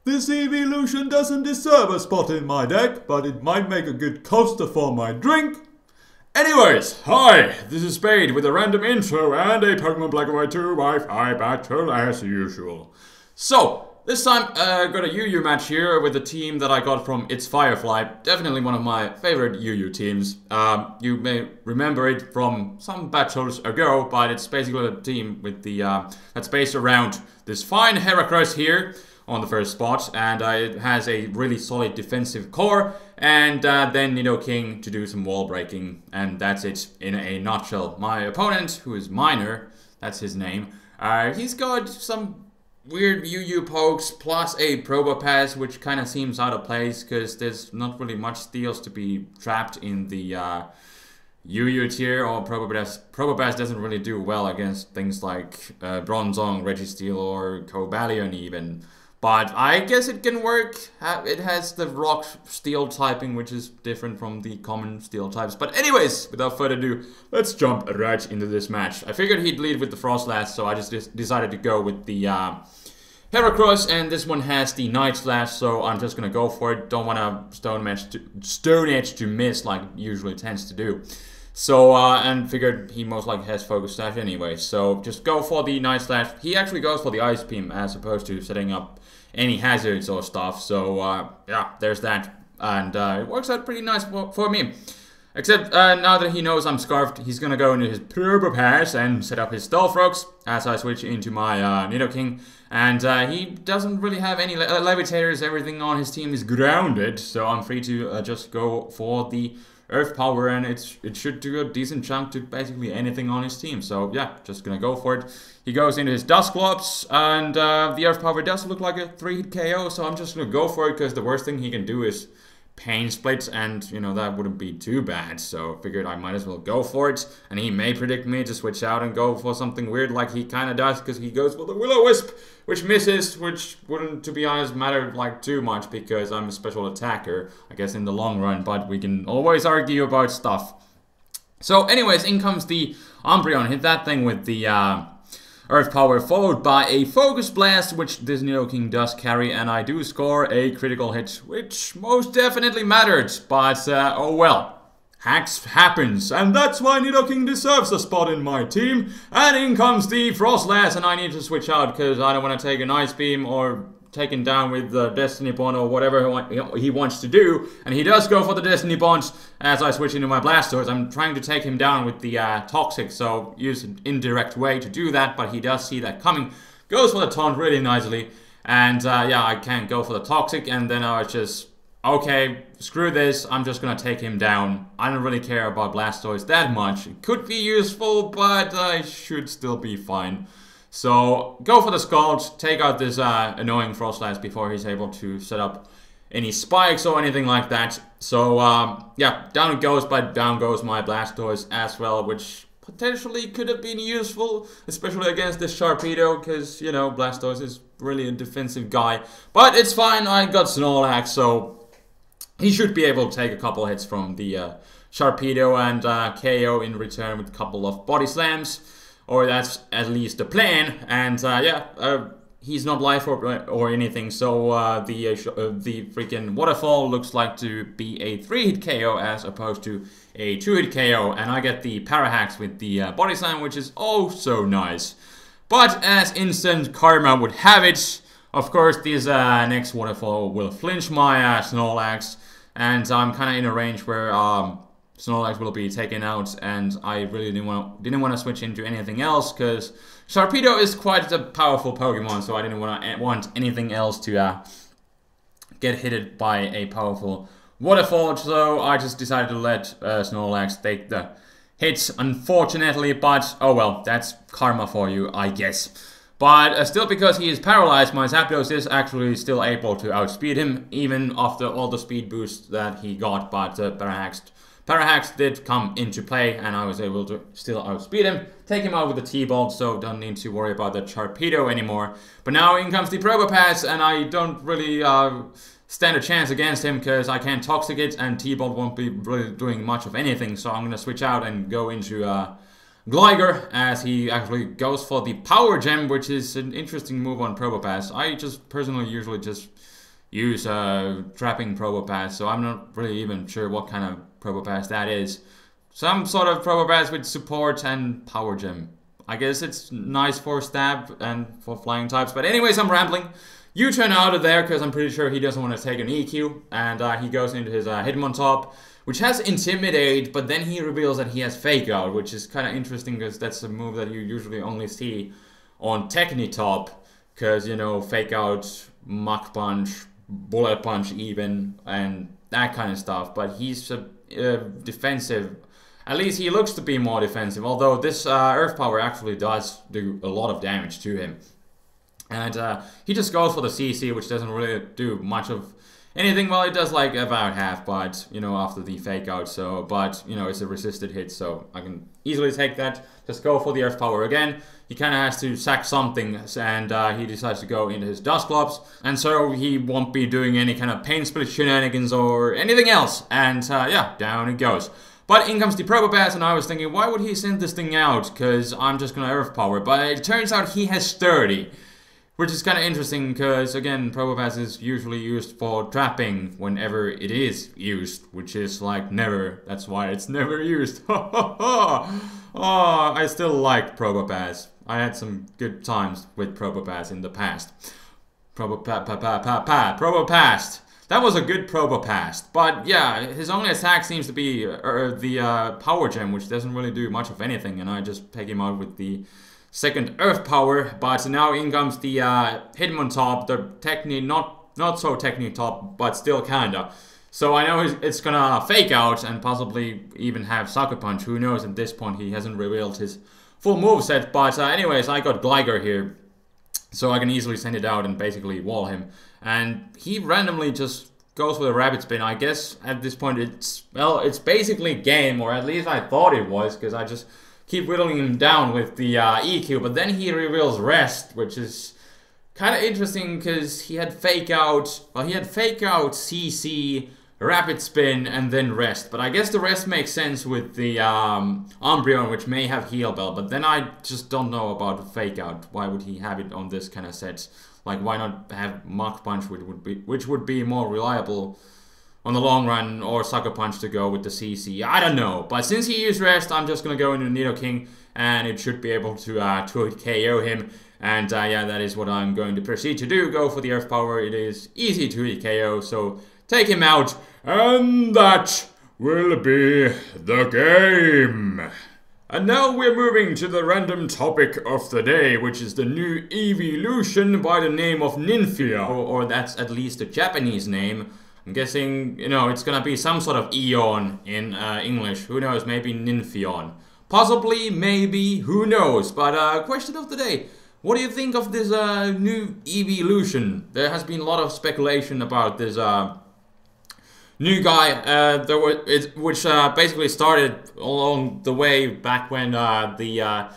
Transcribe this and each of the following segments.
This evolution doesn't deserve a spot in my deck, but it might make a good coaster for my drink. Anyways, hi, this is Spade with a random intro and a Pokemon Black and White 2 Wi-Fi battle as usual. So, this time got a UU match here with a team that I got from It's Firefly. Definitely one of my favorite UU teams. You may remember it from some battles ago, but it's basically a team with the that's based around this fine Heracross here on the first spot, and it has a really solid defensive core, and then Nidoking to do some wall breaking, and that's it in a nutshell. My opponent, who is Minor, that's his name, he's got some weird UU pokes plus a Probopass, which kind of seems out of place because there's not really much steals to be trapped in the UU tier, or Probopass doesn't really do well against things like Bronzong, Registeel, or Cobalion even. But I guess it can work. It has the rock steel typing, which is different from the common steel types. But anyways, without further ado, let's jump right into this match. I figured he'd lead with the Frostlash, so I just decided to go with the Heracross, and this one has the Night Slash, so I'm just gonna go for it. Don't want to Stone Edge to miss like usually tends to do. So, and figured he most likely has Focus Sash anyway, so just go for the Night Slash. He actually goes for the Ice Beam as opposed to setting up any hazards or stuff, so yeah, there's that. And it works out pretty nice for me. Except now that he knows I'm Scarfed, he's gonna go into his Probopass and set up his Stealth Rocks as I switch into my Nidoking. And he doesn't really have any levitators, everything on his team is grounded, so I'm free to just go for the Earth Power, and it should do a decent chunk to basically anything on his team. So yeah, just gonna go for it. He goes into his Dusclops, and the Earth Power does look like a 3-hit KO, so I'm just gonna go for it because the worst thing he can do is Pain Splits, and you know, that wouldn't be too bad, so figured I might as well go for it. And he may predict me to switch out and go for something weird like he kind of does, because he goes for the Will-O-Wisp, which misses, which wouldn't, to be honest, matter like too much because I'm a special attacker, I guess, in the long run, but we can always argue about stuff. So anyways, in comes the Umbreon, hit that thing with the Earth Power, followed by a Focus Blast, which this Nidoking does carry, and I do score a critical hit, which most definitely mattered, but oh well. Hacks happens, and that's why Nidoking deserves a spot in my team. And in comes the Frostlash, and I need to switch out because I don't want to take an Ice Beam or take him down with the Destiny Bond or whatever he wants to do. And he does go for the Destiny Bonds as I switch into my Blastoise. I'm trying to take him down with the Toxic, so use an indirect way to do that, but he does see that coming. Goes for the Taunt really nicely, and yeah, I can't go for the Toxic, and then I was just, okay, screw this, I'm just gonna take him down. I don't really care about Blastoise that much. It could be useful, but I should still be fine. So, go for the Scald, take out this annoying Frostlash before he's able to set up any spikes or anything like that. So, yeah, down it goes, but down goes my Blastoise as well, which potentially could have been useful, especially against this Sharpedo, because, you know, Blastoise is really a defensive guy. But it's fine, I got Snorlax, so he should be able to take a couple hits from the Sharpedo and KO in return with a couple of Body Slams. Or that's at least the plan, and yeah, he's not life or anything, so the freaking Waterfall looks like to be a 3-hit KO as opposed to a 2-hit KO, and I get the Parahacks with the Body Slam, which is oh so nice. But as instant karma would have it, of course this next Waterfall will flinch my Snorlax, and I'm kind of in a range where Snorlax will be taken out, and I really didn't want to switch into anything else because Sharpedo is quite a powerful Pokemon, so I didn't want anything else to get hit by a powerful Waterfall. So I just decided to let Snorlax take the hits, unfortunately. But oh well, that's karma for you, I guess. But still, because he is paralyzed, my Zapdos is actually still able to outspeed him, even after all the speed boosts that he got. But Parahacks did come into play, and I was able to still outspeed him, take him out with the T-Bolt, so don't need to worry about the Sharpedo anymore. But now in comes the Probopass, and I don't really stand a chance against him because I can't Toxic it, and T-Bolt won't be really doing much of anything, so I'm going to switch out and go into Glider, as he actually goes for the Power Gem, which is an interesting move on Probopass. I just personally usually just use trapping Probopass, so I'm not really even sure what kind of Probopass that is. Some sort of Probopass with support and Power Gem. I guess it's nice for stab and for flying types, but anyways, I'm rambling. U-turn out of there because I'm pretty sure he doesn't want to take an EQ, and he goes into his Hitmontop, which has Intimidate, but then he reveals that he has Fake Out, which is kind of interesting because that's a move that you usually only see on Technitop, because, you know, Fake Out, Mach Punch, Bullet Punch even, and that kind of stuff, but he's defensive. At least he looks to be more defensive, although this Earth Power actually does do a lot of damage to him. And he just goes for the CC, which doesn't really do much of anything. Well, it does like about half, but, you know, after the Fake Out, so, but, you know, it's a resisted hit, so I can easily take that. Just go for the Earth Power again. He kind of has to sack something, and he decides to go into his Dusclops, and so he won't be doing any kind of Pain Split shenanigans or anything else, and yeah, down it goes. But in comes the Probopass, and I was thinking, why would he send this thing out? Because I'm just gonna Earth Power, but it turns out he has 30. Which is kind of interesting because, again, Probopass is usually used for trapping whenever it is used, which is like never. That's why it's never used. Oh, I still like Probopass. I had some good times with Probopass in the past. Probopass. That was a good Probopass. But yeah, his only attack seems to be the Power Gem, which doesn't really do much of anything, and I just take him out with the second Earth Power, but now in comes the Hitmontop, the not so Technitop, but still kinda. So I know it's gonna Fake Out and possibly even have Sucker Punch. Who knows? At this point, he hasn't revealed his full moveset. But anyways, I got Glider here, so I can easily send it out and basically wall him. And he randomly just goes with a Rapid Spin. I guess at this point, it's basically game, or at least I thought it was, because I just keep whittling him down with the EQ, but then he reveals Rest, which is kind of interesting because he had Fake Out, well, he had Fake Out, CC, Rapid Spin, and then Rest. But I guess the Rest makes sense with the Umbreon, which may have Heal Bell, but then I just don't know about the Fake Out. Why would he have it on this kind of set? Like, why not have Mach Punch, which would be more reliable on the long run, or Sucker Punch to go with the CC. I don't know. But since he used Rest, I'm just going to go into Nidoking, and it should be able to KO him. And yeah, that is what I'm going to proceed to do. Go for the Earth Power. It is easy to hit KO, so take him out. And that will be the game. And now we're moving to the random topic of the day, which is the new evolution by the name of Nymphia. Or that's at least a Japanese name. I'm guessing, you know, it's gonna be some sort of Eon in English. Who knows, maybe Nympheon. Possibly, maybe, who knows. But question of the day. What do you think of this new evolution? There has been a lot of speculation about this new guy, which basically started along the way back when the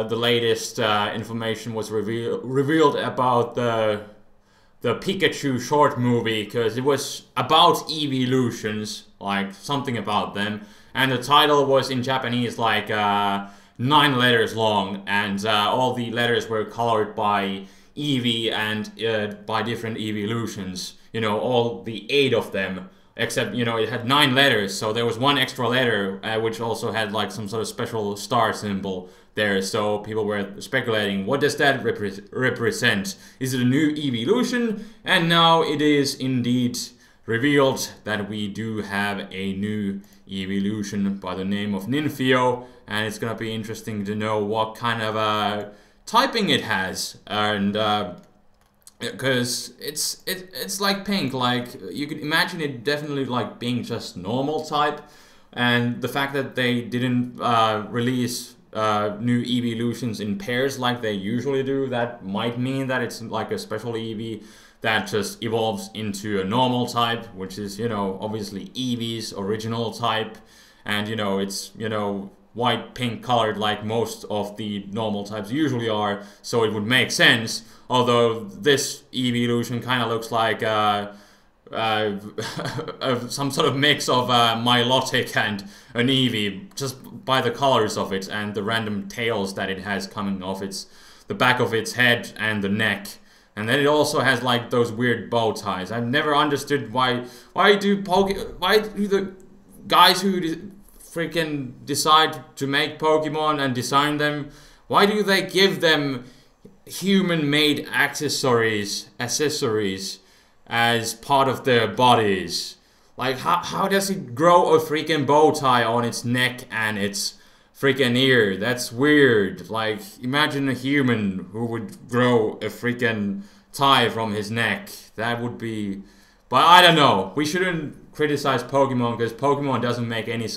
latest information was revealed about the Pikachu short movie, because it was about evolutions, like something about them, and the title was in Japanese like 9 letters long, and all the letters were colored by Eevee and by different evolutions, you know, all the 8 of them, except, you know, it had 9 letters, so there was 1 extra letter, which also had like some sort of special star symbol there, so people were speculating, what does that represent? Is it a new evolution? And now it is indeed revealed that we do have a new evolution by the name of Nymphio, and it's gonna be interesting to know what kind of typing it has, and because it's like pink, like you could imagine it definitely like being just normal type, and the fact that they didn't release new evolutions in pairs like they usually do, that might mean that it's like a special Eevee that just evolves into a normal type, which is, you know, obviously Eevee's original type, and, you know, it's, you know, white pink colored like most of the normal types usually are, so it would make sense, although this evolution kind of looks like some sort of mix of Milotic and an Eevee, just by the colors of it and the random tails that it has coming off the back of its head and the neck. And then it also has like those weird bow ties. I've never understood why do the guys who freaking decide to make Pokemon and design them, why do they give them human-made accessories as part of their bodies? Like, how does it grow a freaking bow tie on its neck and its freaking ear? That's weird. Like, imagine a human who would grow a freaking tie from his neck. That would be... But I don't know. We shouldn't criticize Pokemon because Pokemon doesn't make any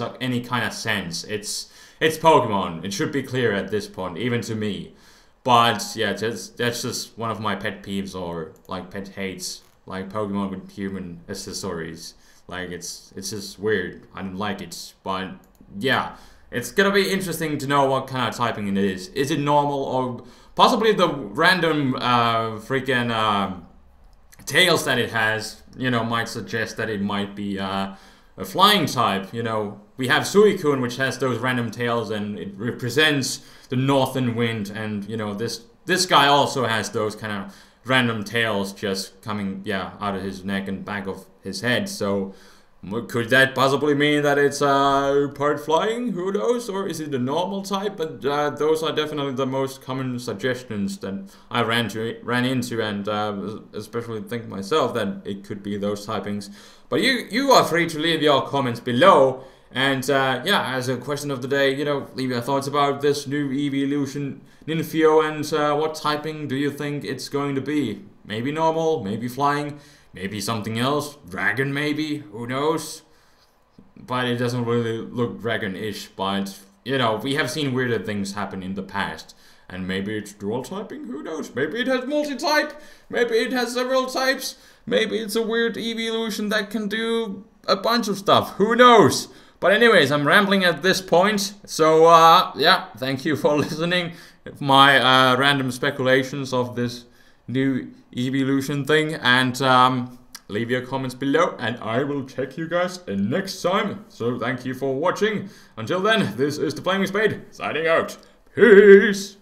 kind of sense. It's Pokemon. It should be clear at this point, even to me. But yeah, that's just one of my pet peeves, or like pet hates, like Pokemon with human accessories. Like it's just weird. I don't like it. But yeah, it's gonna be interesting to know what kind of typing it is. Is it normal, or possibly the random freaking tails that it has, you know, might suggest that it might be a flying type. You know, we have Suicune, which has those random tails, and it represents the northern wind, and you know, this guy also has those kind of random tails just coming, yeah, out of his neck and back of his head. So could that possibly mean that it's part flying? Who knows? Or is it a normal type? But those are definitely the most common suggestions that I ran into, and especially think myself that it could be those typings. But you are free to leave your comments below. And yeah, as a question of the day, you know, leave your thoughts about this new evolution Ninfio, and what typing do you think it's going to be? Maybe normal, maybe flying, maybe something else, dragon maybe, who knows? But it doesn't really look dragon-ish, but, you know, we have seen weirder things happen in the past. And maybe it's dual typing, who knows? Maybe it has multi-type, maybe it has several types, maybe it's a weird evolution that can do a bunch of stuff, who knows? But anyways, I'm rambling at this point, so yeah, thank you for listening. My random speculations of this new evolution thing, and leave your comments below, and I will check you guys next time. So thank you for watching. Until then, this is TheFlamingSpade signing out. Peace!